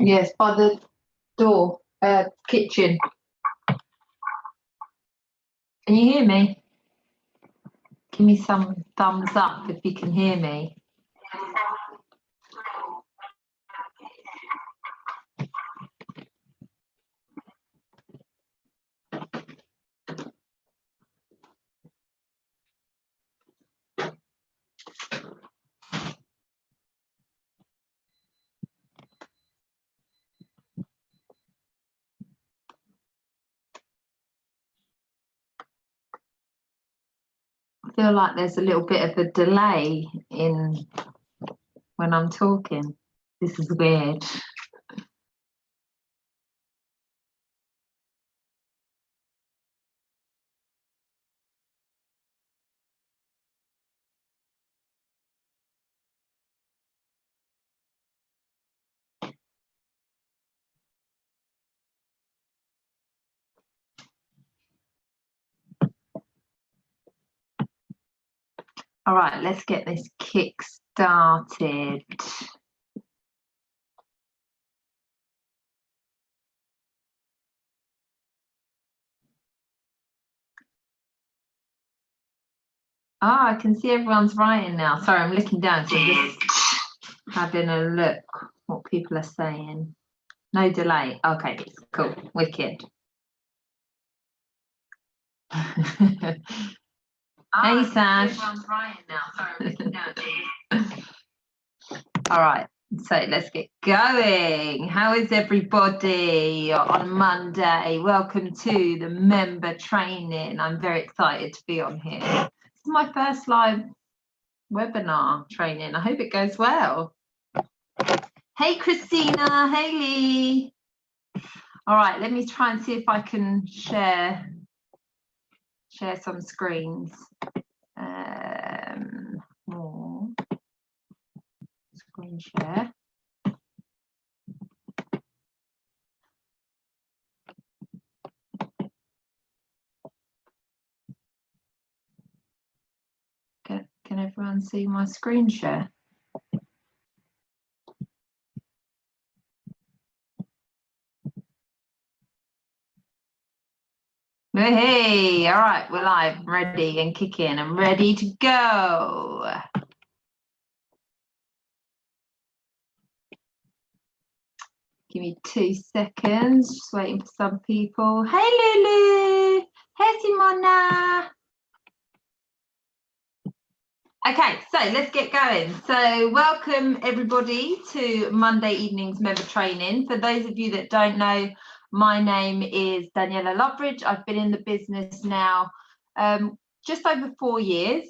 Yes, by the door, kitchen. Can you hear me? Give me some thumbs up if you can hear me. I feel like there's a little bit of a delay in when I'm talking. This is weird. All right, let's get this kick started. Ah, I can see everyone's writing now. Sorry, I'm looking down, so I'm just having a look what people are saying. No delay. Okay, cool. Wicked. Hey, Sash. All right, so let's get going. How is everybody on Monday? Welcome to the member training. I'm very excited to be on here. This is my first live webinar training. I hope it goes well. Hey, Christina. Hey, Lee. All right, let me try and see if I can share some screens. More screen share. Can everyone see my screen share? Hey, all right, we're live, ready and kicking. I'm ready to go. Give me 2 seconds, just waiting for some people. Hey, Lulu. Hey, Simona. Okay, so let's get going. So welcome everybody to Monday evening's member training. For those of you that don't know, my name is Daniela Loveridge. I've been in the business now just over 4 years.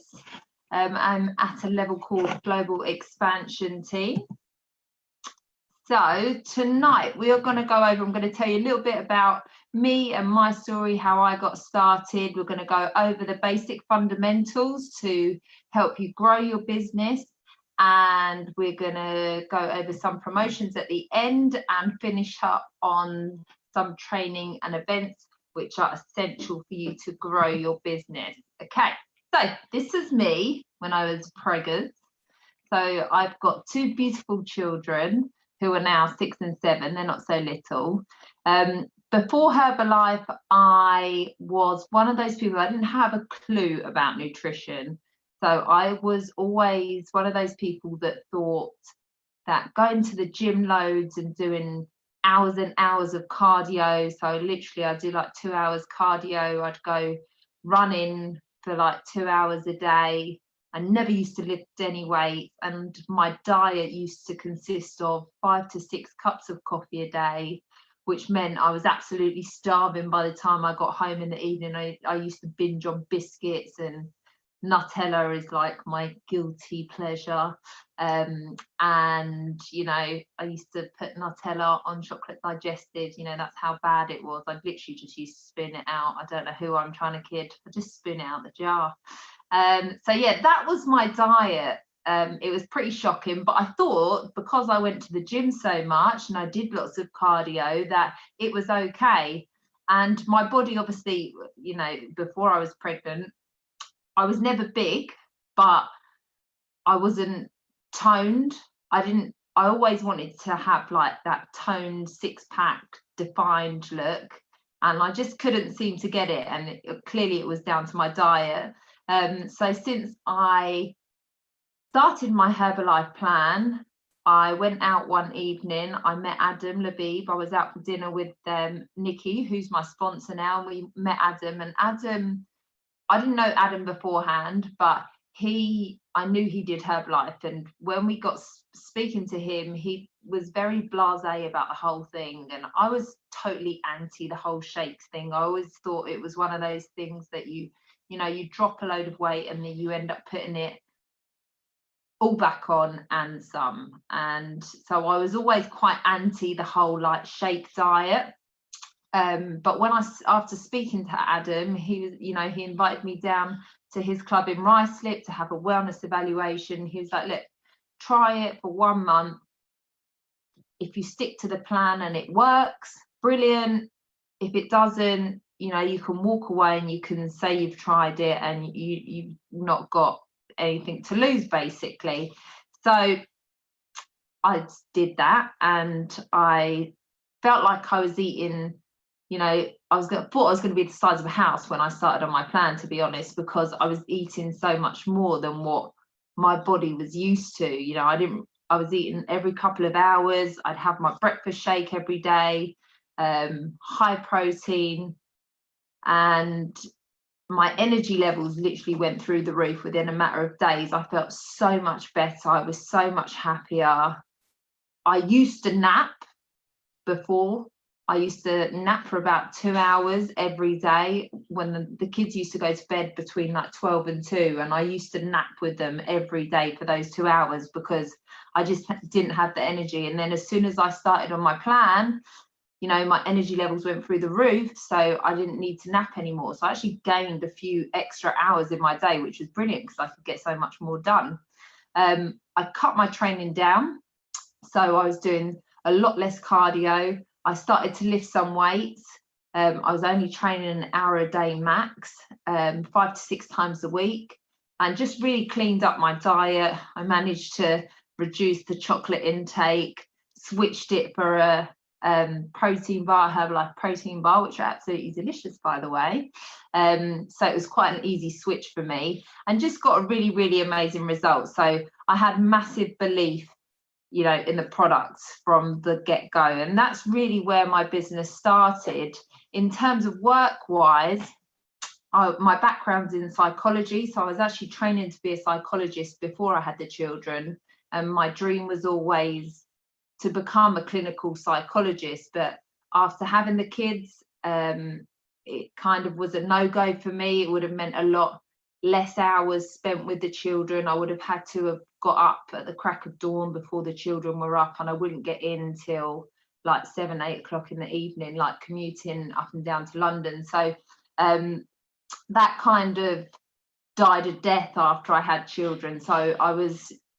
I'm at a level called Global Expansion Team. So tonight we are going to go over, I'm going to tell you a little bit about me and my story, how I got started. We're going to go over the basic fundamentals to help you grow your business. And we're going to go over some promotions at the end and finish up on some training and events which are essential for you to grow your business. Okay, so this is me when I was pregnant. So I've got 2 beautiful children who are now 6 and 7. They're not so little. Before Herbalife, I was one of those people, I didn't have a clue about nutrition. So I was always one of those people that thought that going to the gym loads and doing hours and hours of cardio. So literally I do like 2 hours cardio. I'd go running for like 2 hours a day. I never used to lift any weight, and my diet used to consist of 5 to 6 cups of coffee a day, which meant I was absolutely starving by the time I got home in the evening. I used to binge on biscuits, and Nutella is like my guilty pleasure. And you know, I used to put Nutella on chocolate digested. You know, that's how bad it was. I literally just used to spin it out. I don't know who I'm trying to kid. I just spin it out the jar. So yeah, that was my diet. It was pretty shocking, but I thought because I went to the gym so much and I did lots of cardio that it was okay. And my body, obviously, you know, before I was pregnant, I was never big, but I wasn't toned. I didn't I always wanted to have like that toned six-pack defined look, and I just couldn't seem to get it, and clearly it was down to my diet. So since I started my Herbalife plan, I went out one evening. I met Adam Labib. I was out for dinner with Nikki, who's my sponsor now, and we met Adam. And Adam, I didn't know Adam beforehand, but I knew he did Herbalife. And when we got speaking to him, he was very blasé about the whole thing. And I was totally anti the whole shakes thing. I always thought it was one of those things that you drop a load of weight and then you end up putting it all back on and some. And so I was always quite anti the whole like shake diet. But when after speaking to Adam, he invited me down to his club in Ruislip to have a wellness evaluation. He was like, look, try it for 1 month. If you stick to the plan and it works, brilliant. If it doesn't, you can walk away and you can say you've tried it and you've not got anything to lose, basically. So I did that, and I felt like I was eating, I thought I was going to be the size of a house when I started on my plan, to be honest, because I was eating so much more than what my body was used to. I was eating every couple of hours. I'd have my breakfast shake every day, high protein, and my energy levels literally went through the roof within a matter of days. I felt so much better. I was so much happier. I used to nap before. I used to nap for about 2 hours every day when the kids used to go to bed between like 12 and 2. And I used to nap with them every day for those 2 hours because I just didn't have the energy. And then as soon as I started on my plan, my energy levels went through the roof, so I didn't need to nap anymore. So I actually gained a few extra hours in my day, which was brilliant because I could get so much more done. I cut my training down, so I was doing a lot less cardio. I started to lift some weights. I was only training an hour a day max, 5 to 6 times a week, and just really cleaned up my diet. I managed to reduce the chocolate intake, switched it for a protein bar, Herbalife protein bar, which are absolutely delicious, by the way. So it was quite an easy switch for me, and just got a really, really amazing result. So I had massive belief, in the products from the get-go, and that's really where my business started. In terms of work-wise, my background's in psychology, so I was actually training to be a psychologist before I had the children, and my dream was always to become a clinical psychologist. But after having the kids, it kind of was a no-go for me. It would have meant a lot less hours spent with the children. I would have had to have got up at the crack of dawn before the children were up, and I wouldn't get in till like 7, 8 o'clock in the evening, like commuting up and down to London. So that kind of died a death after I had children. So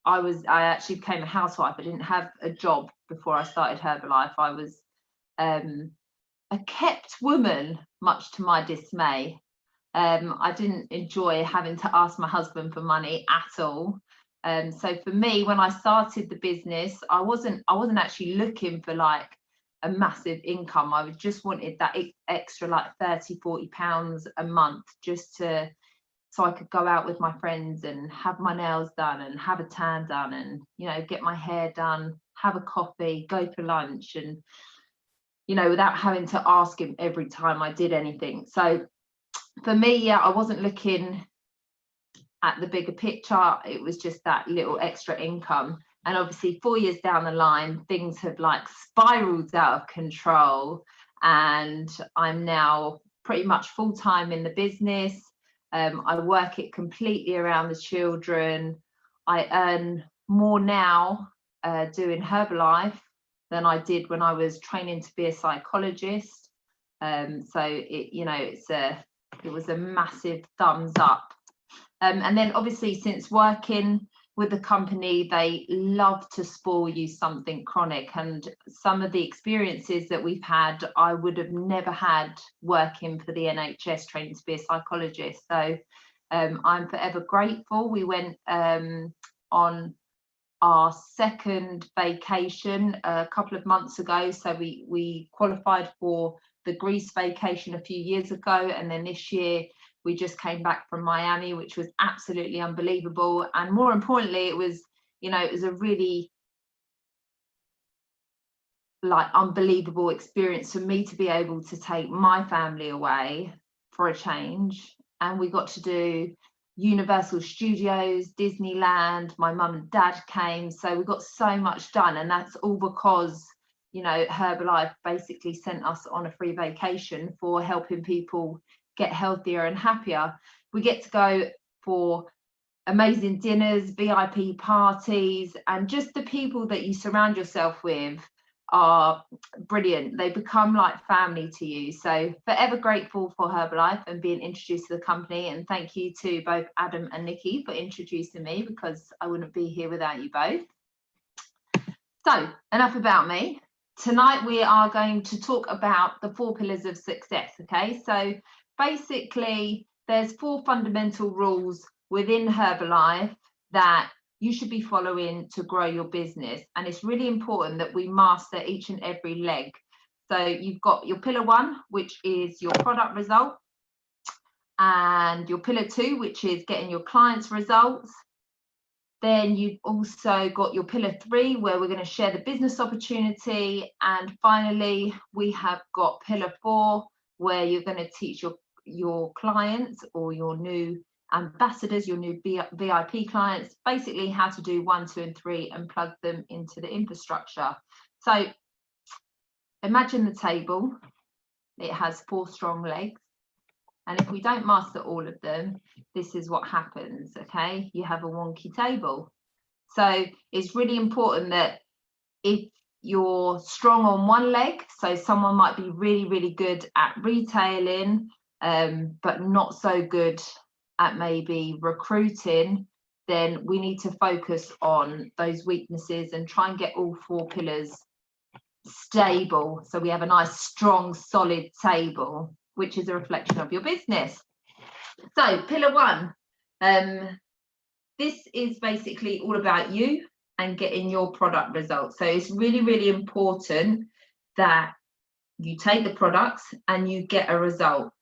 I actually became a housewife. I didn't have a job before I started Herbalife. I was a kept woman, much to my dismay. I didn't enjoy having to ask my husband for money at all. So for me, when I started the business, I wasn't actually looking for like a massive income. I just wanted that extra like 30, 40 pounds a month just so I could go out with my friends and have my nails done and have a tan done and, get my hair done, have a coffee, go for lunch, and, without having to ask him every time I did anything. So for me, I wasn't looking at the bigger picture. It was just that little extra income. And obviously 4 years down the line, things have like spiraled out of control. And I'm now pretty much full-time in the business. I work it completely around the children. I earn more now doing Herbalife than I did when I was training to be a psychologist. So it was a massive thumbs up. And then obviously since working with the company, they love to spoil you something chronic, and some of the experiences that we've had I would have never had working for the NHS training to be a psychologist. So I'm forever grateful. We went on our second vacation a couple of months ago. So we qualified for the Greece vacation a few years ago, and then this year we just came back from Miami, which was absolutely unbelievable. And more importantly, it was, you know, it was a really like unbelievable experience for me to be able to take my family away for a change. And we got to do Universal Studios, Disneyland. My mum and dad came, so we got so much done, and that's all because, you know, Herbalife basically sent us on a free vacation for helping people get healthier and happier. We get to go for amazing dinners, VIP parties, and just the people that you surround yourself with are brilliant. They become like family to you. So forever grateful for Herbalife and being introduced to the company, and thank you to both Adam and Nikki for introducing me, because I wouldn't be here without you both. So enough about me. Tonight we are going to talk about the 4 pillars of success. Okay, so basically there's 4 fundamental rules within Herbalife that you should be following to grow your business, and it's really important that we master each and every leg. So you've got your pillar 1, which is your product result, and your pillar 2, which is getting your clients results. Then you've also got your pillar 3, where we're going to share the business opportunity, and finally we have got pillar 4, where you're going to teach your clients or your new ambassadors, your new VIP clients, basically how to do 1, 2 and 3 and plug them into the infrastructure. So imagine the table. It has 4 strong legs, and if we don't master all of them, this is what happens. Okay, you have a wonky table. So it's really important that if you're strong on one leg, so someone might be really good at retailing, but not so good at maybe recruiting, then we need to focus on those weaknesses and try and get all 4 pillars stable, so we have a nice strong solid table, which is a reflection of your business. So pillar 1, this is basically all about you and getting your product results. So it's really important that you take the products and you get a result.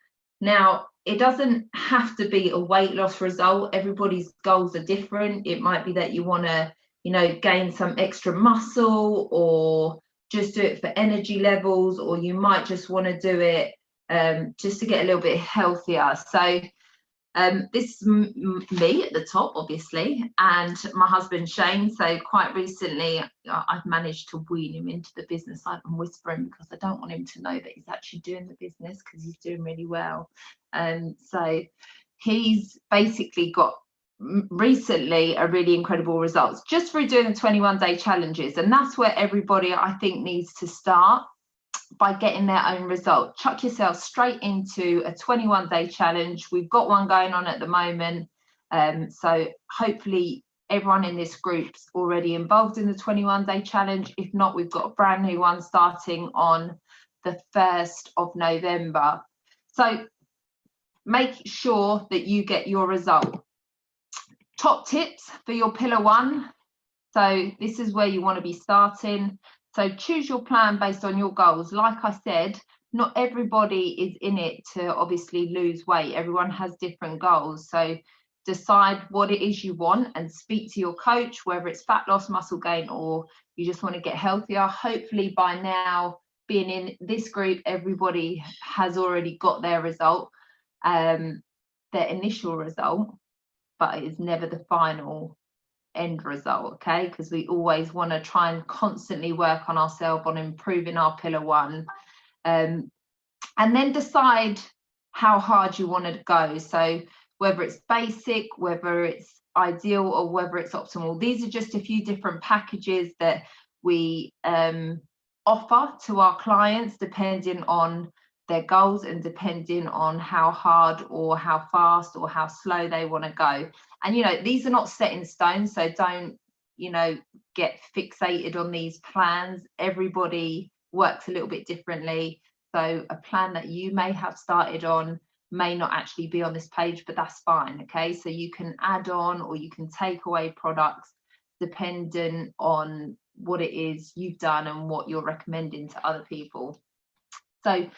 Now, it doesn't have to be a weight loss result. Everybody's goals are different. It might be that you want to, you know, gain some extra muscle, or just do it for energy levels, or you might just want to do it just to get a little bit healthier. So this is me at the top, obviously, and my husband Shane. So quite recently I've managed to wean him into the business. I'm whispering because I don't want him to know that he's actually doing the business, because he's doing really well. So he's basically got recently a really incredible results just through doing the 21-day challenges, and that's where everybody I think needs to start, by getting their own result. Chuck yourself straight into a 21-day challenge. We've got one going on at the moment, so hopefully everyone in this group's already involved in the 21-day challenge. If not, we've got a brand new one starting on the 1st of November. So make sure that you get your result. Top tips for your pillar 1. So this is where you want to be starting. So choose your plan based on your goals. Like I said, not everybody is in it to obviously lose weight. Everyone has different goals. So decide what it is you want and speak to your coach, whether it's fat loss, muscle gain, or you just want to get healthier. Hopefully by now, being in this group, everybody has already got their result, their initial result, but it is never the final end result. Okay, because we always want to try and constantly work on ourselves, on improving our pillar 1, and then decide how hard you want to go. So whether it's basic, whether it's ideal, or whether it's optimal. These are just a few different packages that we offer to our clients depending on their goals and depending on how hard or how fast or how slow they want to go. And, you know, these are not set in stone, so don't, you know, get fixated on these plans. Everybody works a little bit differently. So a plan that you may have started on may not actually be on this page, but that's fine. Okay, so you can add on or you can take away products dependent on what it is you've done and what you're recommending to other people. So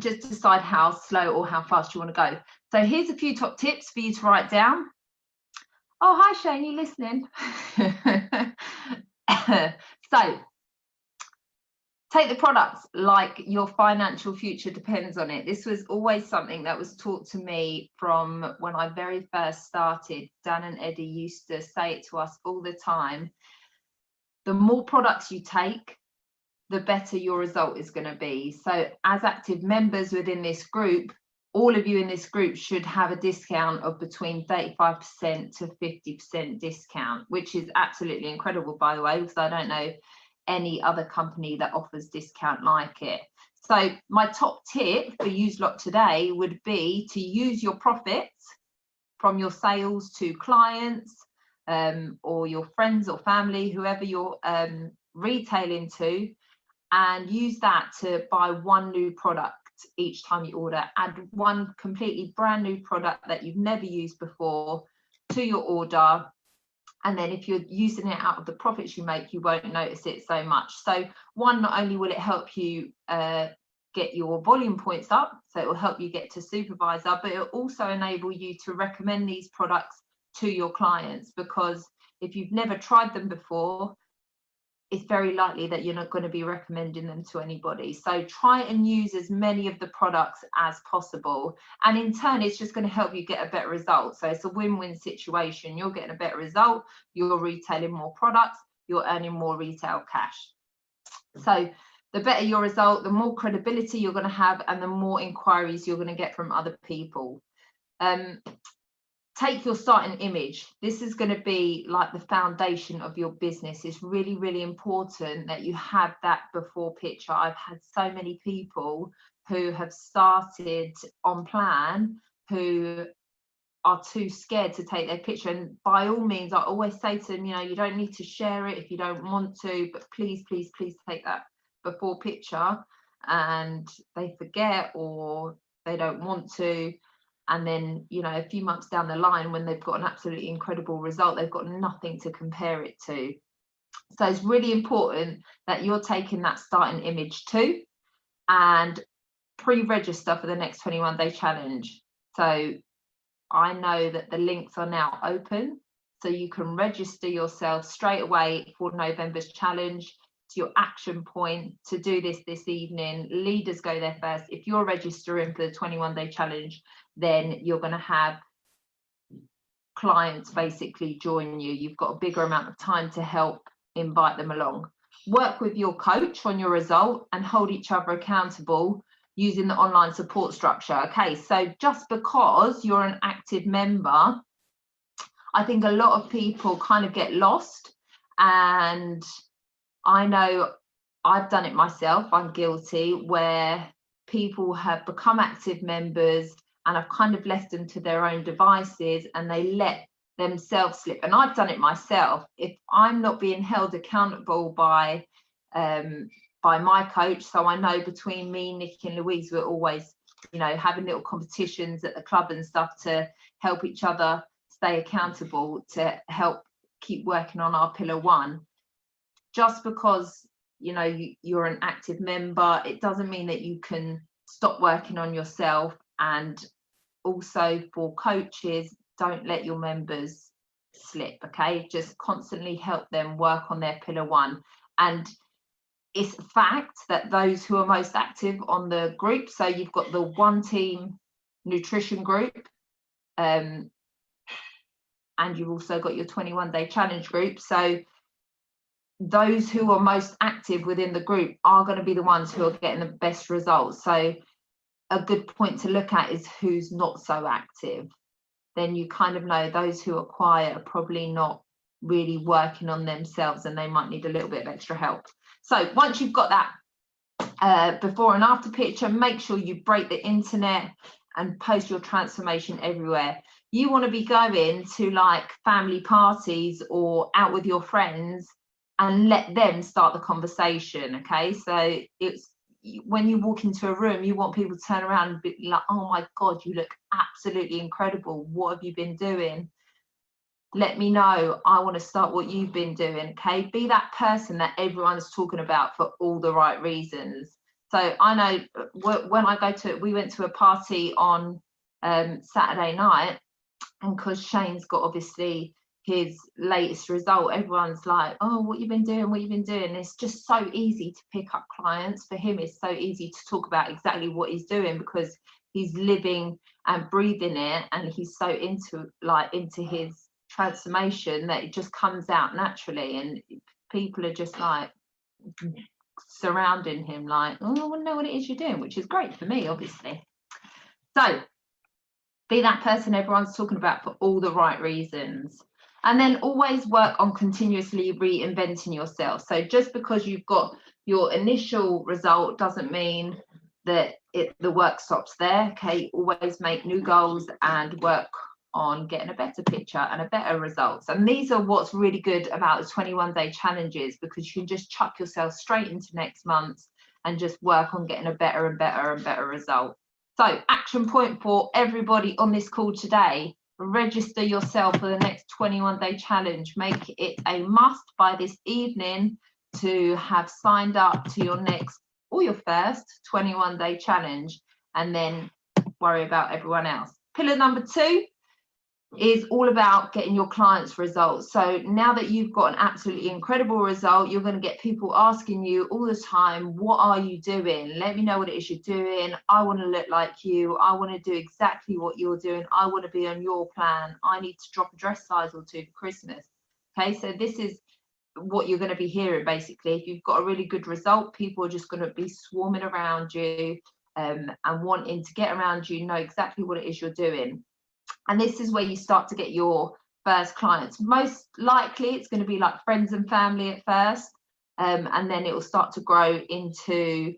just decide how slow or how fast you want to go. So here's a few top tips for you to write down. Oh, hi Shane, you listening? So take the products like your financial future depends on it. This was always something that was taught to me from when I very first started. Dan and Eddie used to say it to us all the time. The more products you take, the better your result is going to be. So as active members within this group, all of you in this group should have a discount of between 35% to 50% discount, which is absolutely incredible, by the way, because I don't know any other company that offers discount like it. So my top tip for you lot today would be to use your profits from your sales to clients or your friends or family, whoever you're retailing to, and use that to buy one new product each time you order. Add one completely brand new product that you've never used before to your order. And then if you're using it out of the profits you make, you won't notice it so much. So one, not only will it help you get your volume points up, so it will help you get to supervisor, but it will also enable you to recommend these products to your clients, because if you've never tried them before, it's very likely that you're not going to be recommending them to anybody. So try and use as many of the products as possible. And in turn, it's just going to help you get a better result. So it's a win-win situation. You're getting a better result. You're retailing more products. You're earning more retail cash. So the better your result, the more credibility you're going to have and the more inquiries you're going to get from other people. Take your starting image. This is going to be like the foundation of your business. It's really, really important that you have that before picture. I've had so many people who have started on plan who are too scared to take their picture. And by all means, I always say to them, you know, you don't need to share it if you don't want to, but please, please, please take that before picture. And they forget or they don't want to. And then, you know, a few months down the line, when they've got an absolutely incredible result, they've got nothing to compare it to. So it's really important that you're taking that starting image too, and pre-register for the next 21-day challenge. So I know that the links are now open, so you can register yourself straight away for November's challenge. It's your action point to do this evening. Leaders go there first. If you're registering for the 21-day challenge, then you're going to have clients basically join you. You've got a bigger amount of time to help invite them along. Work with your coach on your result and hold each other accountable using the online support structure. Okay, so just because you're an active member, I think a lot of people kind of get lost, and I know I've done it myself, I'm guilty, where people have become active members and I've kind of left them to their own devices and they let themselves slip. And I've done it myself. If I'm not being held accountable by my coach, so I know between me, Nikki and Louise, we're always, you know, having little competitions at the club and stuff to help each other stay accountable, to help keep working on our pillar one. Just because, you know, you're an active member, it doesn't mean that you can stop working on yourself. And also for coaches, don't let your members slip, okay? Just constantly help them work on their pillar one. And it's a fact that those who are most active on the group, so you've got the one team nutrition group, and you've also got your 21-day challenge group. So those who are most active within the group are going to be the ones who are getting the best results. So a good point to look at is who's not so active. Then you kind of know those who are quiet are probably not really working on themselves and they might need a little bit of extra help. So once you've got that before and after picture, make sure you break the internet and post your transformation everywhere. You want to be going to like family parties or out with your friends and let them start the conversation, okay? So it's when you walk into a room, you want people to turn around and be like, oh my God, you look absolutely incredible. What have you been doing? let me know. I want to start what you've been doing. Okay, be that person that everyone's talking about for all the right reasons. So I know when I go to, we went to a party on Saturday night, and because Shane's got obviously his latest result, everyone's like, oh, what you been doing, what you been doing. It's just so easy to pick up clients. For him, it's so easy to talk about exactly what he's doing, because he's living and breathing it, and he's so into his transformation that it just comes out naturally, and people are just like surrounding him like, oh, I want to know what it is you're doing, which is great for me, obviously. So be that person everyone's talking about for all the right reasons. And then always work on continuously reinventing yourself. So just because you've got your initial result doesn't mean that the work stops there. Okay, always make new goals and work on getting a better picture and a better results. And these are what's really good about the 21-day challenges, because you can just chuck yourself straight into next month and just work on getting a better and better and better result. So action point for everybody on this call today: register yourself for the next 21-day challenge. Make it a must by this evening to have signed up to your next or your first 21-day challenge, and then worry about everyone else. Pillar number 2 is all about getting your clients results. So now that you've got an absolutely incredible result, you're going to get people asking you all the time, what are you doing? Let me know what it is you're doing. I want to look like you. I want to do exactly what you're doing. I want to be on your plan. I need to drop a dress size or 2 for Christmas. Okay, so this is what you're going to be hearing basically. If you've got a really good result, people are just going to be swarming around you and wanting to get around you, know exactly what it is you're doing. And this is where you start to get your first clients. Most likely it's going to be like friends and family at first, and then it will start to grow into,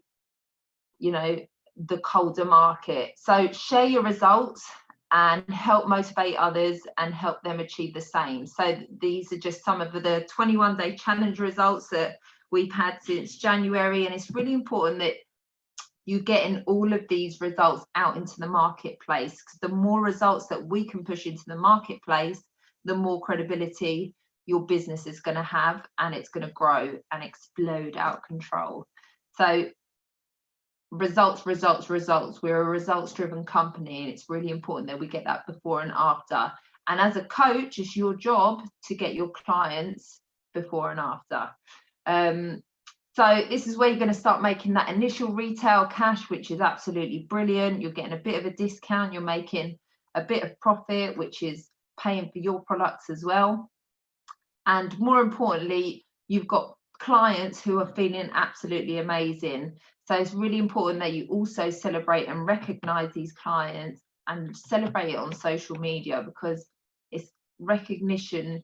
you know, the colder market. So share your results and help motivate others and help them achieve the same. So these are just some of the 21-day challenge results that we've had since January, and it's really important that you getting all of these results out into the marketplace, because the more results that we can push into the marketplace, the more credibility your business is going to have, and it's going to grow and explode out of control. So results. We're a results driven company, and it's really important that we get that before and after. And as a coach, it's your job to get your clients before and after. So this is where you're going to start making that initial retail cash, which is absolutely brilliant. You're getting a bit of a discount, you're making a bit of profit, which is paying for your products as well. And more importantly, you've got clients who are feeling absolutely amazing. So it's really important that you also celebrate and recognize these clients and celebrate it on social media, because it's recognition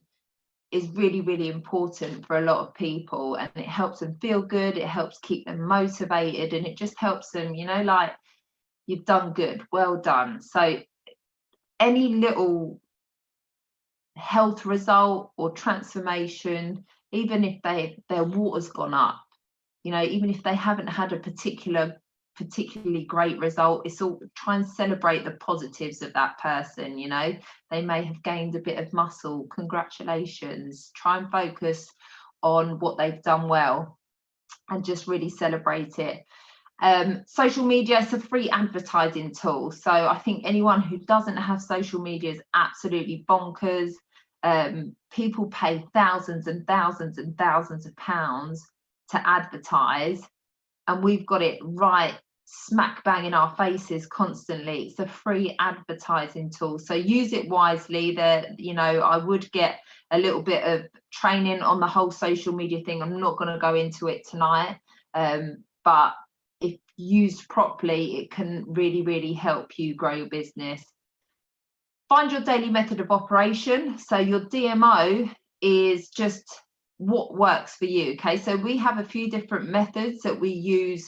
is really, really important for a lot of people, and it helps them feel good, it helps keep them motivated, and it just helps them, you know, like, you've done good, well done. So any little health result or transformation, even if their water's gone up, you know, even if they haven't had a particularly great result, it's all, try and celebrate the positives of that person. You know, they may have gained a bit of muscle, congratulations. Try and focus on what they've done well and just really celebrate it. Social media is a free advertising tool, so I think anyone who doesn't have social media is absolutely bonkers. People pay thousands and thousands and thousands of pounds to advertise, and we've got it right smack bang in our faces constantly. It's a free advertising tool, so use it wisely. That, you know, I would get a little bit of training on the whole social media thing. I'm not going to go into it tonight, but if used properly, it can really, really help you grow your business. Find your daily method of operation. So your DMO is just what works for you. Okay, so we have a few different methods that we use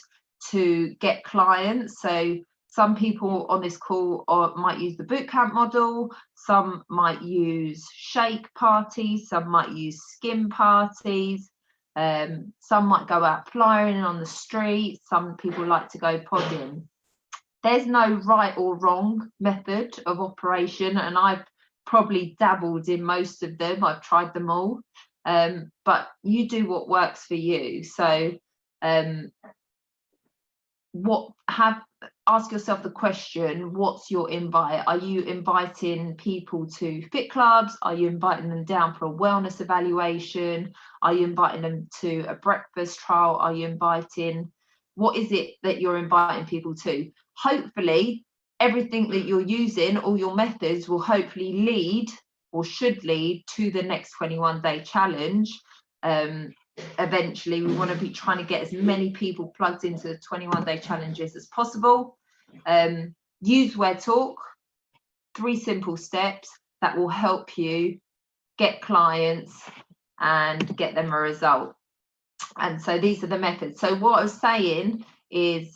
to get clients. So some people on this call might use the bootcamp model, some might use shake parties, some might use skim parties, some might go out flyering on the street, some people like to go podding. There's no right or wrong method of operation, and I've probably dabbled in most of them. I've tried them all, but you do what works for you. So ask yourself the question, what's your invite? Are you inviting people to fit clubs? Are you inviting them down for a wellness evaluation? Are you inviting them to a breakfast trial? Are you inviting, what is it that you're inviting people to? Hopefully everything that you're using, all your methods, will hopefully lead, or should lead, to the next 21-day challenge. Eventually we want to be trying to get as many people plugged into the 21-day challenges as possible. Use Where Talk, 3 simple steps that will help you get clients and get them a result. And so these are the methods. So what I was saying is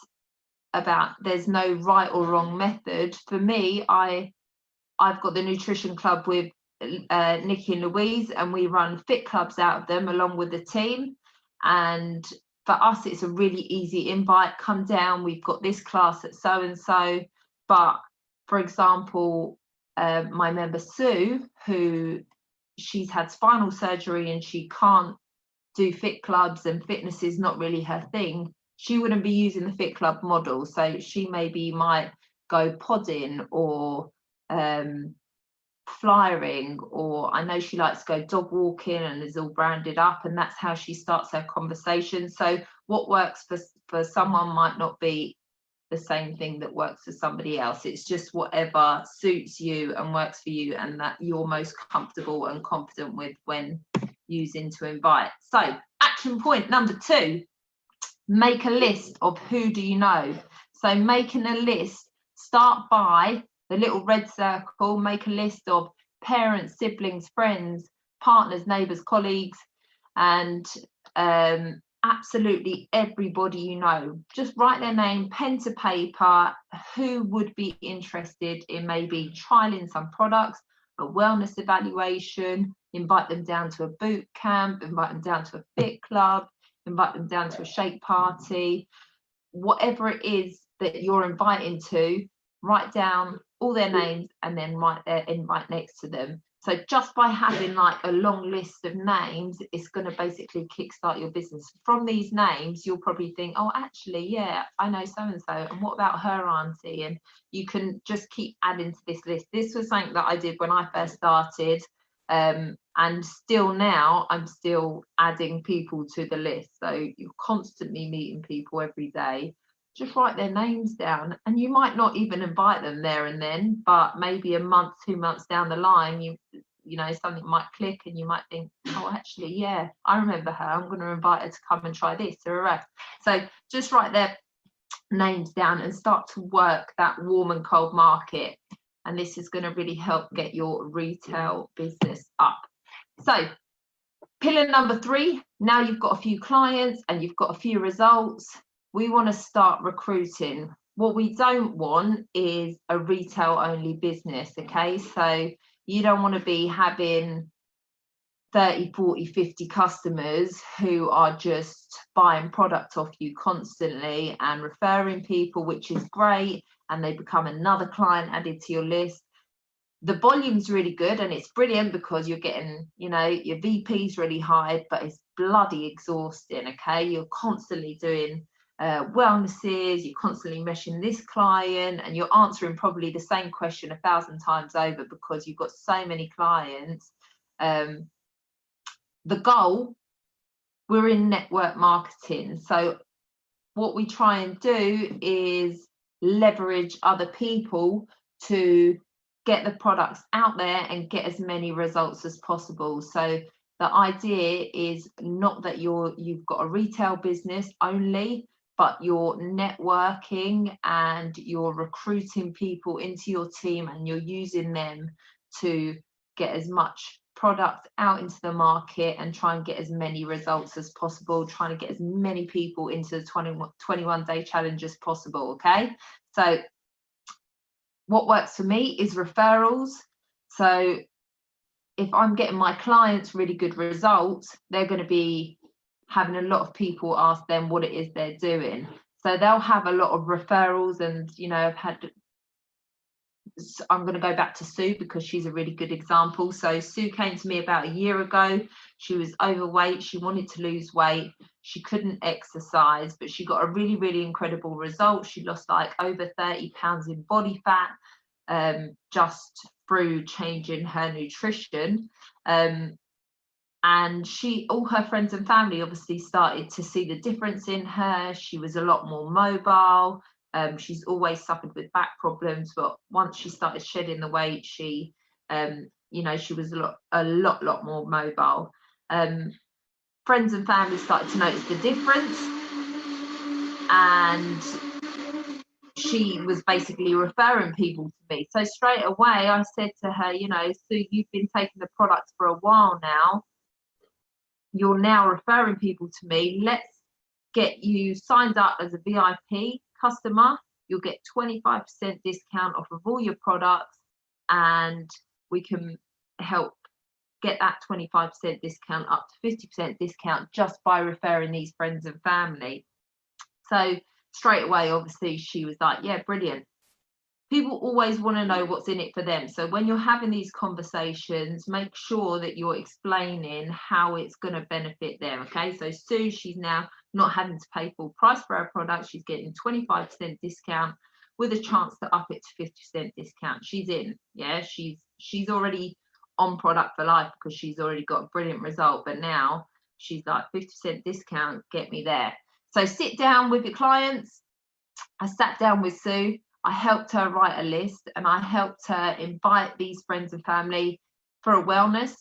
about there's no right or wrong method. For me, I've got the nutrition club with Nikki and Louise, and we run fit clubs out of them along with the team. And for us, it's a really easy invite. Come down, we've got this class at so and so. But for example, my member Sue, who she's had spinal surgery and she can't do fit clubs, and fitness is not really her thing, she wouldn't be using the fit club model. So she maybe might go podding or flyering, or I know she likes to go dog walking and is all branded up, and that's how she starts her conversation. So what works for someone might not be the same thing that works for somebody else. It's just whatever suits you and works for you, and that you're most comfortable and confident with when using to invite. So action point number 2, make a list of who do you know. So making a list, start by the little red circle, make a list of parents, siblings, friends, partners, neighbours, colleagues, and absolutely everybody you know. Just write their name, pen to paper, who would be interested in maybe trialing some products, a wellness evaluation, invite them down to a boot camp, invite them down to a fit club, invite them down to a shake party, whatever it is that you're inviting to, write down all their names and then write their invite next to them. So just by having like a long list of names, it's going to basically kickstart your business. From these names, you'll probably think, oh, actually, yeah, I know so-and-so, and what about her auntie? And you can just keep adding to this list. This was something that I did when I first started, and still now I'm still adding people to the list. So you're constantly meeting people every day. Just write their names down, and you might not even invite them there and then, but maybe a month, 2 months down the line, you know, something might click and you might think, oh, actually, yeah, I remember her, I'm going to invite her to come and try this or that. So just write their names down and start to work that warm and cold market, and this is going to really help get your retail business up. So pillar number 3, now you've got a few clients and you've got a few results, we want to start recruiting. What we don't want is a retail only business, okay? So you don't want to be having 30, 40, 50 customers who are just buying product off you constantly and referring people, which is great, and they become another client added to your list. The volume's really good and it's brilliant because you're getting, you know, your VP's really high, but it's bloody exhausting, okay? You're constantly doing wellnesses, you're constantly meshing this client, and you're answering probably the same question 1,000 times over because you've got so many clients. The goal, we're in network marketing, so what we try and do is leverage other people to get the products out there and get as many results as possible. So the idea is not that you've got a retail business only, but you're networking and you're recruiting people into your team and you're using them to get as much product out into the market and try and get as many results as possible, trying to get as many people into the 21-day challenge as possible, okay? So what works for me is referrals. So if I'm getting my clients really good results, they're going to be having a lot of people ask them what it is they're doing. So they'll have a lot of referrals, and, you know, I've had I'm going to go back to Sue because she's a really good example. So Sue came to me about a year ago. She was overweight. She wanted to lose weight. She couldn't exercise, but she got a really, really incredible result. She lost like over 30 pounds in body fat just through changing her nutrition. And all her friends and family obviously started to see the difference in her. She was a lot more mobile. She's always suffered with back problems, but once she started shedding the weight, she was a lot more mobile. Friends and family started to notice the difference, and she was basically referring people to me. So straight away I said to her, Sue, you've been taking the products for a while now. You're now referring people to me. Let's get you signed up as a VIP customer. You'll get 25% discount off of all your products, and we can help get that 25% discount up to 50% discount just by referring these friends and family. So straight away, obviously, she was like, yeah, brilliant. People always want to know what's in it for them. So when you're having these conversations, make sure that you're explaining how it's going to benefit them. Okay, so Sue, she's now not having to pay full price for her product. She's getting 25% discount with a chance to up it to 50% discount. She's in. Yeah, she's already on product for life because she's already got a brilliant result. But now she's like 50% discount, get me there. So sit down with your clients. I sat down with Sue. I helped her write a list, and I helped her invite these friends and family for a wellness.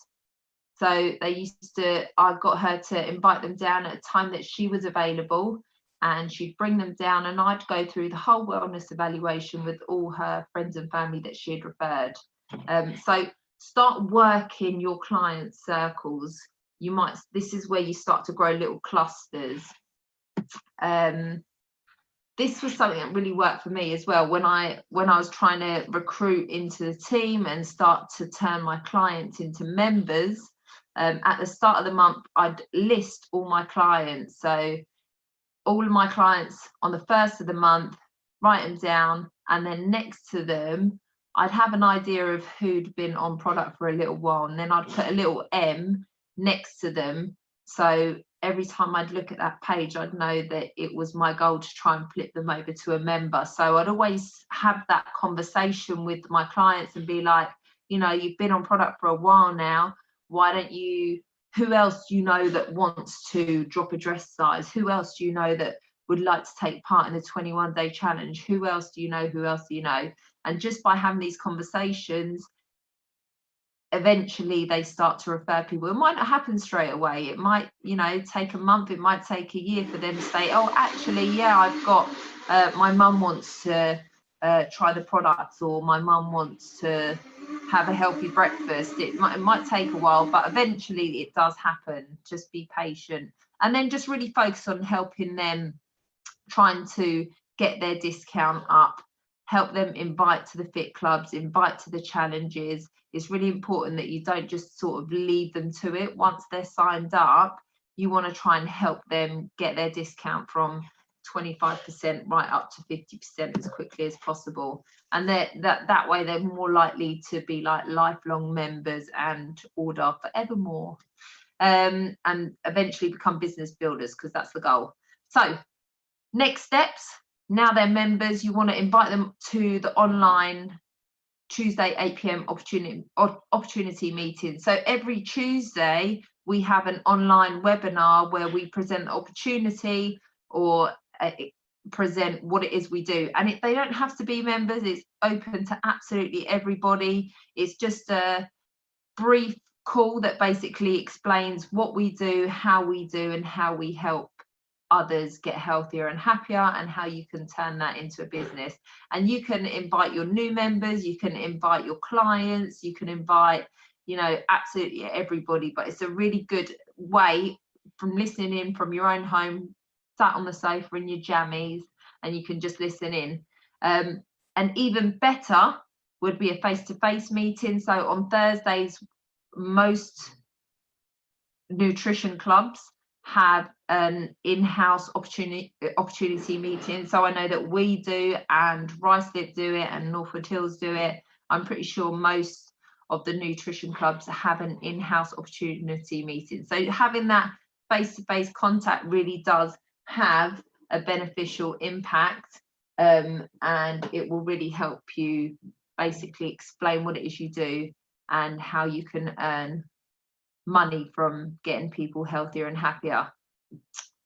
So I got her to invite them down at a time that she was available, and she'd bring them down, and I'd go through the whole wellness evaluation with all her friends and family that she had referred. So start working your client circles. This is where you start to grow little clusters. This was something that really worked for me as well when I was trying to recruit into the team and start to turn my clients into members. At the start of the month, I'd list all my clients. So all of my clients on the first of the month, write them down, and then next to them, I'd have an idea of who'd been on product for a little while, and then I'd put a little M next to them. So every time I'd look at that page, I'd know that it was my goal to try and flip them over to a member. So I'd always have that conversation with my clients and be like, you've been on product for a while now. Why don't who else do you know that wants to drop a dress size? Who else do you know that would like to take part in the 21-day challenge? Who else do you know? And just by having these conversations, eventually they start to refer people. It might not happen straight away. It might, take a month. It might take a year for them to say, oh, actually, yeah, I've got, my mum wants to try the products, or my mum wants to have a healthy breakfast. It might take a while, but eventually it does happen. Just be patient, and then just really focus on helping them, trying to get their discount up, help them invite to the fit clubs, invite to the challenges. It's really important that you don't just sort of leave them to it. Once they're signed up, you want to try and help them get their discount from 25% right up to 50% as quickly as possible. And that way they're more likely to be like lifelong members and order forevermore, and eventually become business builders, because that's the goal. So next steps, now they're members, you want to invite them to the online Tuesday 8 p.m. opportunity meeting. So every Tuesday we have an online webinar where we present the opportunity, or present what it is we do. And they don't have to be members. It's open to absolutely everybody. It's just a brief call that basically explains what we do, how we do, and how we help others get healthier and happier, and how you can turn that into a business. And you can invite your new members, you can invite your clients, you can invite, absolutely everybody. But it's a really good way, from listening in from your own home, sat on the sofa in your jammies, and you can just listen in. And even better would be a face-to-face meeting. So on Thursdays, most nutrition clubs have an in-house opportunity meeting. So I know that we do, and Ruislip do it, and Northwood Hills do it. I'm pretty sure most of the nutrition clubs have an in-house opportunity meeting. So having that face-to-face contact really does have a beneficial impact, and it will really help you basically explain what it is you do and how you can earn money from getting people healthier and happier.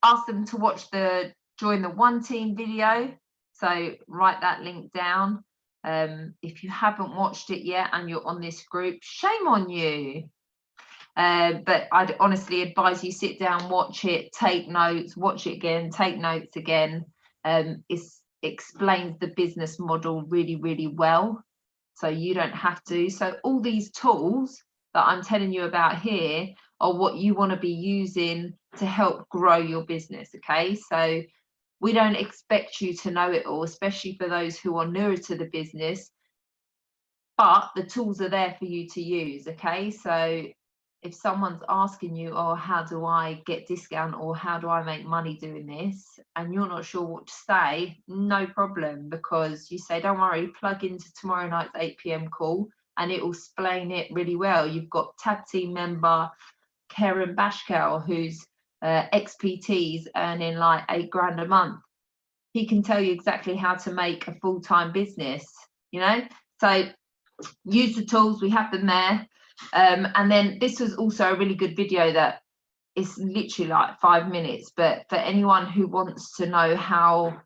Ask them to watch the Join the One Team video, so write that link down. If you haven't watched it yet and you're on this group, shame on you. But I'd honestly advise you sit down, watch it, take notes, watch it again, take notes again. It explains the business model really, really well, so you don't have to. So all these tools that I'm telling you about here are what you want to be using to help grow your business. Okay, so we don't expect you to know it all, especially for those who are newer to the business, but the tools are there for you to use. Okay, so if someone's asking you, oh, how do I get discount, or how do I make money doing this, and you're not sure what to say, no problem, because you say, don't worry, plug into tomorrow night's 8 p.m. call and it will explain it really well. You've got tab team member Karen Bashkel, who's ex-PT's earning like £8,000 a month. He can tell you exactly how to make a full-time business, you know. So use the tools, we have them there. And then this was also a really good video that is literally like 5 minutes, but for anyone who wants to know how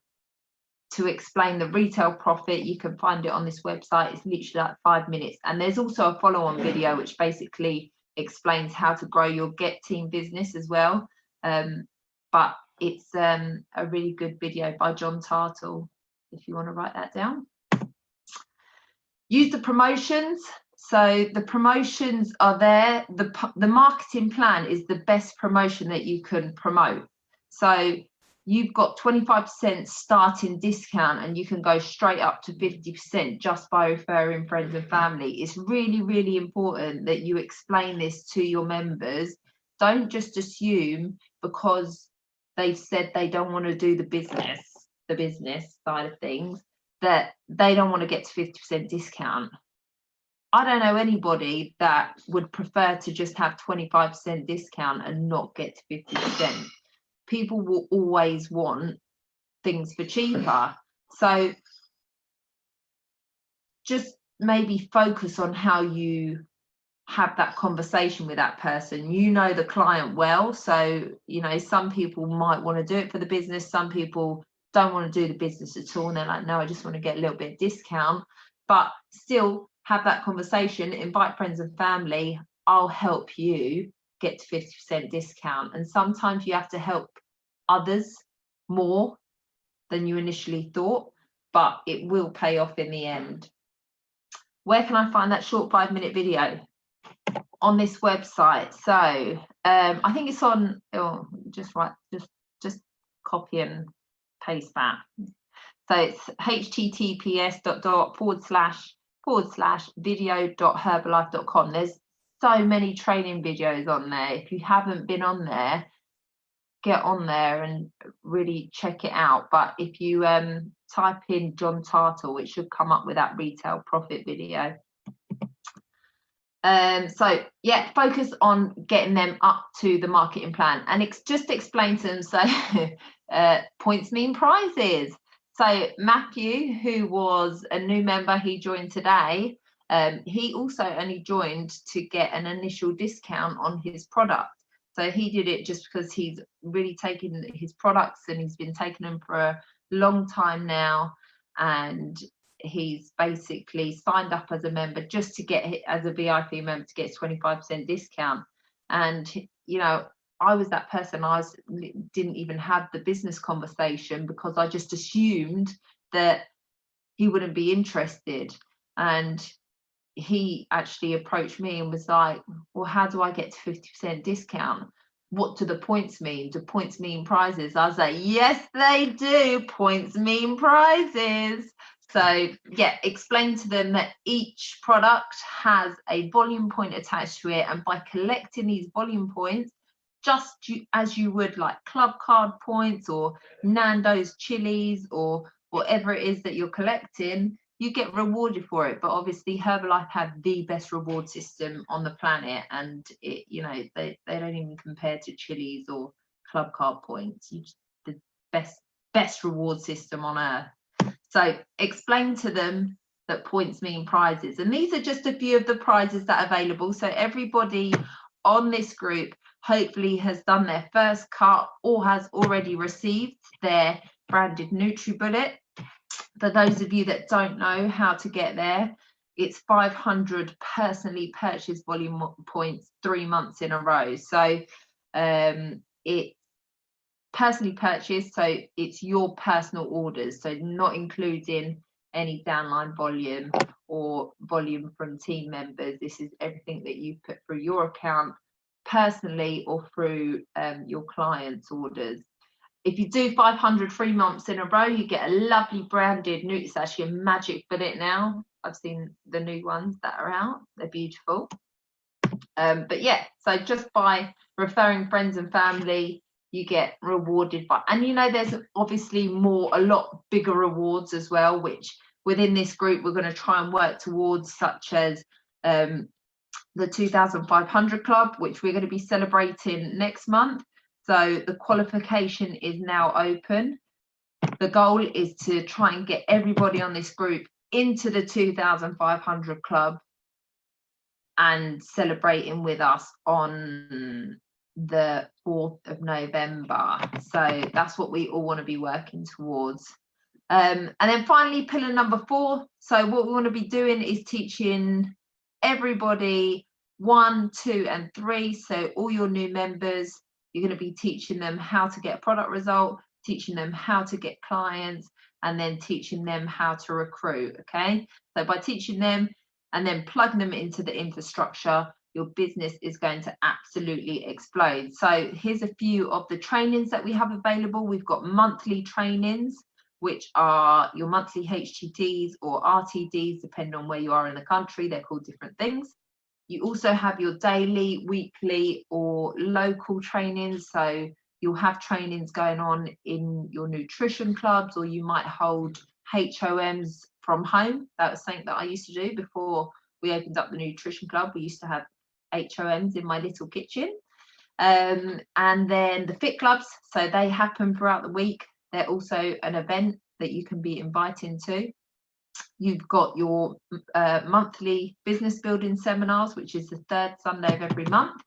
to explain the retail profit, you can find it on this website. It's literally like 5 minutes. And there's also a follow-on video which basically explains how to grow your Get Team business as well. But it's a really good video by John Tartle, if you want to write that down. Use the promotions. So the promotions are there. The marketing plan is the best promotion that you can promote. So you've got 25% starting discount, and you can go straight up to 50% just by referring friends and family. It's really, really important that you explain this to your members. Don't just assume because they've said they don't want to do the business side of things, that they don't want to get to 50% discount. I don't know anybody that would prefer to just have 25% discount and not get to 50%. People will always want things for cheaper. So just maybe focus on how you have that conversation with that person. You know the client well, so you know some people might want to do it for the business, some people don't want to do the business at all, and they're like, no, I just want to get a little bit of discount. But still have that conversation, invite friends and family. I'll help you get to 50% discount. And sometimes you have to help others more than you initially thought, but it will pay off in the end. Where can I find that short 5-minute video? On this website. So I think it's on, just copy and paste that. So it's https://video.herbalife.com. There's so many training videos on there. If you haven't been on there, get on there and really check it out. But if you type in John Tartle, it should come up with that retail profit video. So yeah, focus on getting them up to the marketing plan, and just explain to them. So points mean prizes. So Matthew, who was a new member, he joined today. He also only joined to get an initial discount on his product. So he did it just because he's really taken his products and he's been taking them for a long time now, and he's basically signed up as a member just to get, as a VIP member, to get 25% discount. And you know, I was that person. Didn't even have the business conversation because I just assumed that he wouldn't be interested. And he actually approached me and was like, well, how do I get to 50% discount? What do the points mean? Do points mean prizes? I was like, yes, they do. Points mean prizes. So yeah, explain to them that each product has a volume point attached to it, and by collecting these volume points, as you would like club card points or Nando's chilies or whatever it is that you're collecting, you get rewarded for it. But obviously Herbalife have the best reward system on the planet, and it, you know, they don't even compare to chilies or club card points. The best reward system on earth. So explain to them that points mean prizes, and these are just a few of the prizes that are available. So everybody on this group hopefully has done their first cut or has already received their branded NutriBullet. For those of you that don't know how to get there, it's 500 personally purchased volume points 3 months in a row. So it's personally purchased, so it's your personal orders, so not including any downline volume or volume from team members. This is everything that you put through your account personally or through your clients' orders. If you do 500 3 months in a row, you get a lovely branded new. It's actually a magic bullet now. I've seen the new ones that are out. They're beautiful. But yeah, so just by referring friends and family, you get rewarded by, and you know, there's obviously a lot bigger rewards as well, which within this group we're going to try and work towards, such as the 2,500 club, which we're going to be celebrating next month. So the qualification is now open. The goal is to try and get everybody on this group into the 2,500 club and celebrating with us on the 4th of November. So that's what we all want to be working towards. And then finally, pillar number 4. So what we want to be doing is teaching everybody 1, 2, and 3. So all your new members, you're going to be teaching them how to get a product result, teaching them how to get clients, and then teaching them how to recruit. Okay, so by teaching them and then plugging them into the infrastructure, your business is going to absolutely explode. So here's a few of the trainings that we have available. We've got monthly trainings, which are your monthly HTTs or RTDs, depending on where you are in the country. They're called different things. You also have your daily, weekly, or local trainings. So you'll have trainings going on in your nutrition clubs, or you might hold HOMs from home. That was something that I used to do before we opened up the nutrition club. We used to have HOMs in my little kitchen. And then the fit clubs, so they happen throughout the week. They're also an event that you can be invited to. You've got your monthly business building seminars, which is the 3rd Sunday of every month.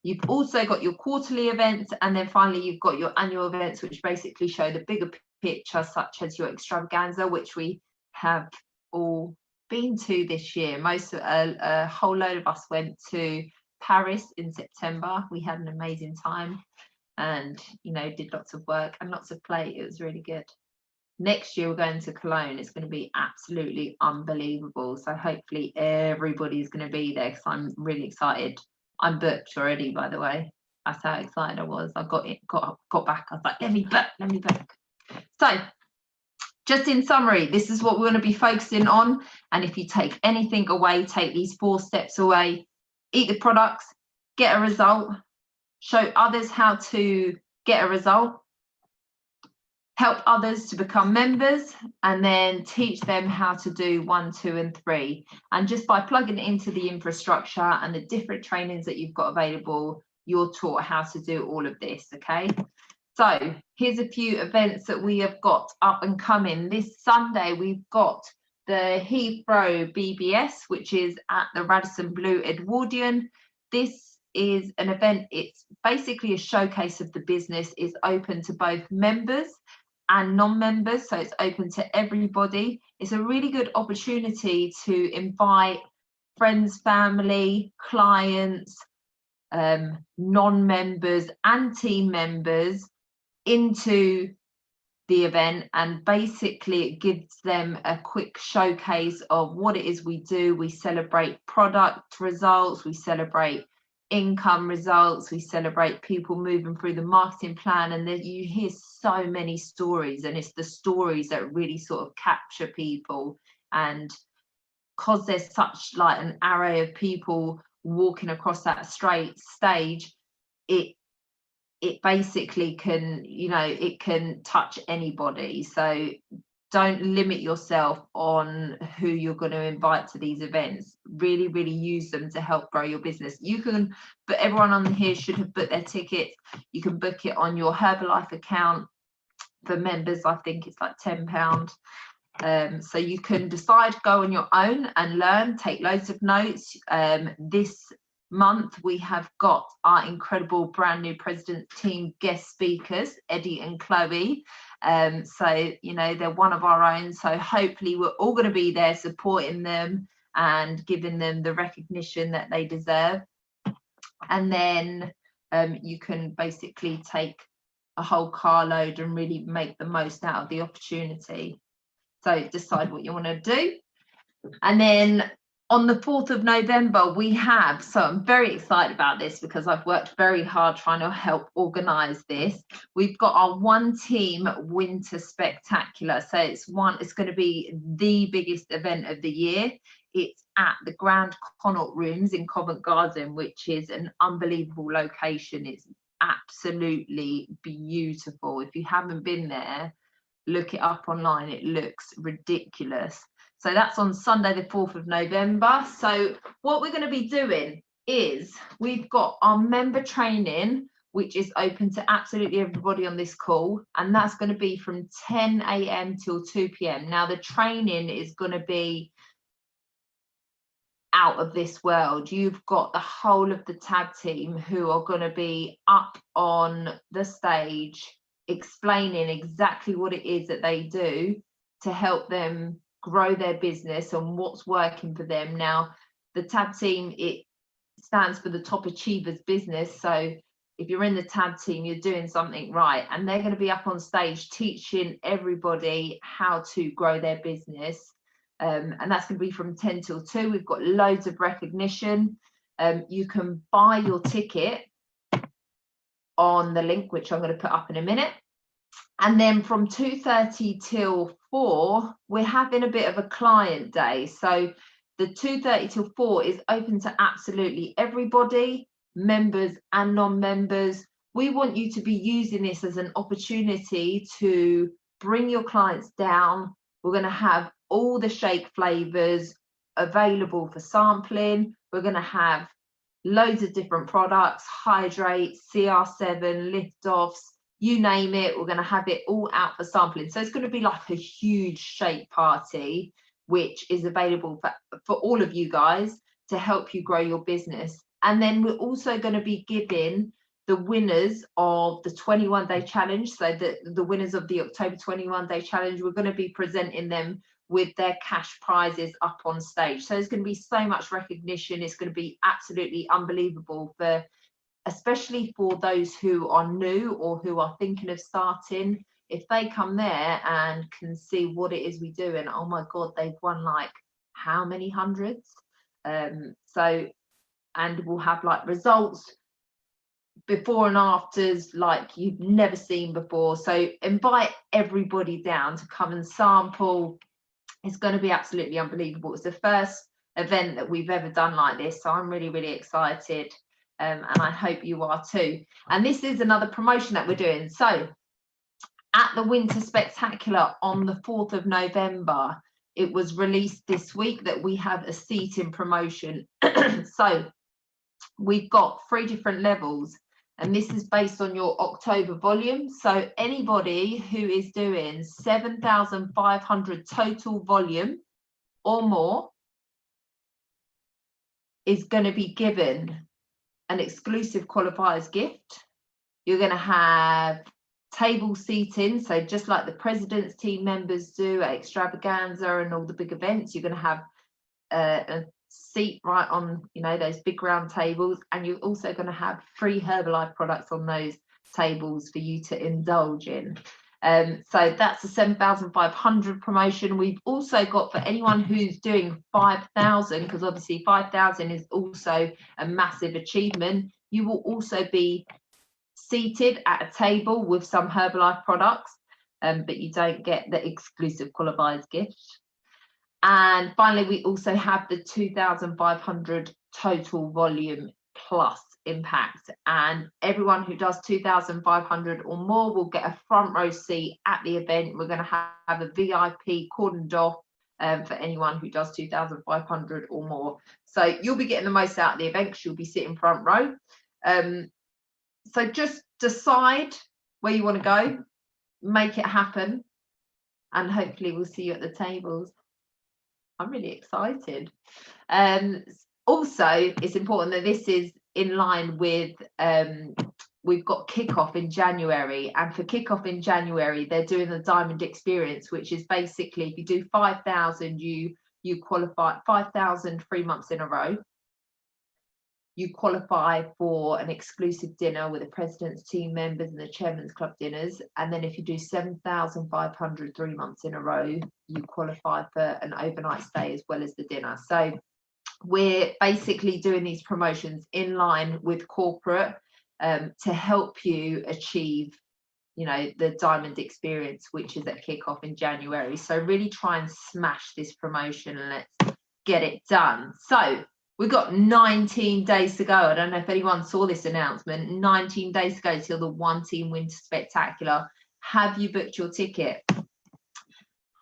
You've also got your quarterly events, and then finally you've got your annual events, which basically show the bigger picture, such as your extravaganza, which we have all been to this year. A whole load of us went to Paris in September. We had an amazing time, and you know, did lots of work and lots of play. It was really good. Next year we're going to Cologne. It's going to be absolutely unbelievable. So hopefully everybody's going to be there, because I'm really excited. I'm booked already, by the way. That's how excited I was. I got back. I was like, let me book. So just in summary, this is what we're going to be focusing on. And if you take anything away, take these 4 steps away. Eat the products, get a result, show others how to get a result, help others to become members, and then teach them how to do 1, 2, and 3. And just by plugging it into the infrastructure and the different trainings that you've got available, you're taught how to do all of this. Okay, so here's a few events that we have got up and coming. This Sunday we've got the Heathrow BBS, which is at the Radisson Blu Edwardian. This is an event, it's basically a showcase of the business. It's open to both members and non-members, so it's open to everybody. It's a really good opportunity to invite friends, family, clients, non-members and team members into the event, and basically it gives them a quick showcase of what it is we do. We celebrate product results, we celebrate income results, we celebrate people moving through the marketing plan, and then you hear so many stories, and it's the stories that really sort of capture people. And because there's such like an array of people walking across that straight stage, it it basically can, you know, it can touch anybody. So don't limit yourself on who you're going to invite to these events. Really, really use them to help grow your business. You can, but everyone on here should have booked their tickets. You can book it on your Herbalife account. For members, I think it's like £10. So you can decide, go on your own and learn, take loads of notes. This month we have got our incredible brand new president team guest speakers, Eddie and Chloe. So, you know, they're one of our own. So hopefully we're all going to be there supporting them and giving them the recognition that they deserve. And then you can basically take a whole carload and really make the most out of the opportunity. So decide what you want to do. And then on the 4th of November, we have, so I'm very excited about this because I've worked very hard trying to help organise this. We've got our One Team Winter Spectacular. So it's going to be the biggest event of the year. It's at the Grand Connaught Rooms in Covent Garden, which is an unbelievable location. It's absolutely beautiful. If you haven't been there, look it up online. It looks ridiculous. So that's on Sunday, the 4th of November. So what we're going to be doing is we've got our member training, which is open to absolutely everybody on this call. And that's going to be from 10 a.m. till 2 p.m. Now, the training is going to be out of this world. You've got the whole of the tag team who are going to be up on the stage explaining exactly what it is that they do to help them grow their business and what's working for them. Now, the tag team, it stands for the Top Achievers Business. So if you're in the tag team, you're doing something right. And they're going to be up on stage teaching everybody how to grow their business. And that's going to be from 10 till 2. We've got loads of recognition. You can buy your ticket on the link, which I'm going to put up in a minute. And then from 2:30 till 4, we're having a bit of a client day. So the 2:30 till 4 is open to absolutely everybody, members and non-members. We want you to be using this as an opportunity to bring your clients down. We're going to have all the shake flavors available for sampling. We're going to have loads of different products, Hydrate, CR7, lift-offs, you name it. We're going to have it all out for sampling. So it's going to be like a huge shake party, which is available for all of you guys to help you grow your business. And then we're also going to be giving the winners of the 21-day challenge. So the winners of the October 21-day challenge, we're going to be presenting them with their cash prizes up on stage. So there's going to be so much recognition. It's going to be absolutely unbelievable, for especially for those who are new or who are thinking of starting. If they come there and can see what it is we do, and oh my God, they've won like how many hundreds? So, and we'll have like results before and afters like you've never seen before. So invite everybody down to come and sample. It's going to be absolutely unbelievable. It's the first event that we've ever done like this, so I'm really, really excited, and I hope you are too. And this is another promotion that we're doing. So at the Winter Spectacular on the 4th of November, it was released this week that we have a seating promotion. So we've got 3 different levels, and this is based on your October volume. So anybody who is doing 7,500 total volume or more is going to be given an exclusive qualifiers gift. You're going to have table seating, so just like the president's team members do at Extravaganza and all the big events, you're going to have a seat right on, you know, those big round tables, and you're also going to have free Herbalife products on those tables for you to indulge in. So that's a 7,500 promotion. We've also got, for anyone who's doing 5,000, because obviously 5,000 is also a massive achievement, you will also be seated at a table with some Herbalife products, but you don't get the exclusive qualifiers gift. And finally, we also have the 2,500 total volume plus impact, and everyone who does 2,500 or more will get a front row seat at the event. We're going to have a VIP cordoned off for anyone who does 2,500 or more. So you'll be getting the most out of the event because you'll be sitting front row. So just decide where you want to go, make it happen, and hopefully we'll see you at the tables. I'm really excited. Also, it's important that this is in line with, we've got kickoff in January, and for kickoff in January, they're doing the Diamond Experience, which is basically if you do 5,000, you qualify 5,000 3 months in a row. You qualify for an exclusive dinner with the president's team members and the chairman's club dinners. And then if you do 7,500 3 months in a row, you qualify for an overnight stay as well as the dinner. So we're basically doing these promotions in line with corporate to help you achieve, you know, the Diamond Experience, which is at kickoff in January. So really try and smash this promotion and let's get it done. So we've got 19 days to go. I don't know if anyone saw this announcement. 19 days to go till the One Team Winter Spectacular. Have you booked your ticket?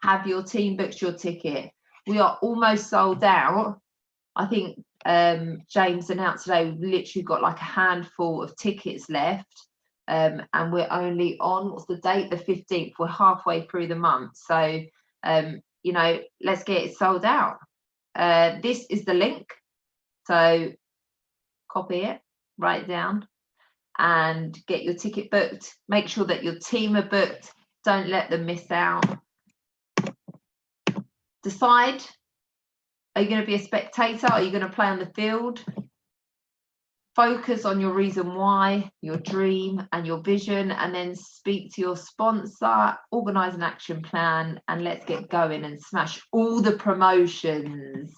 Have your team booked your ticket? We are almost sold out. I think James announced today we've literally got like a handful of tickets left. And we're only on, what's the date? The 15th. We're halfway through the month. So, you know, let's get it sold out. This is the link. So copy it, write it down, and get your ticket booked. Make sure that your team are booked. Don't let them miss out. Decide, are you going to be a spectator? Are you going to play on the field? Focus on your reason why, your dream and your vision, and then speak to your sponsor, organise an action plan, and let's get going and smash all the promotions.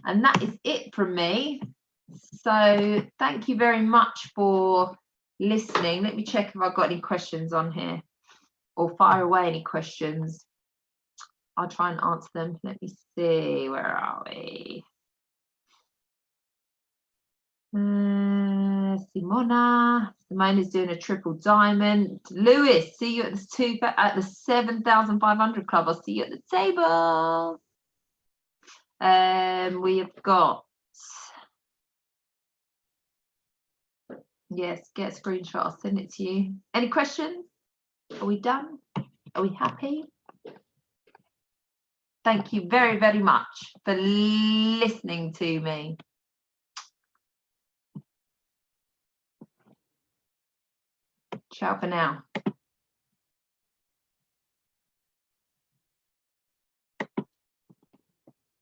And that is it from me. So thank you very much for listening. Let me check if I've got any questions on here, or fire away any questions. I'll try and answer them. Let me see, where are we? Simona's doing a triple diamond. Lewis, see you at the 7,500 club. I'll see you at the table. We have got, yes, get a screenshot, I'll send it to you. Any questions? Are we done? Are we happy? Thank you very, very much for listening to me. Ciao for now.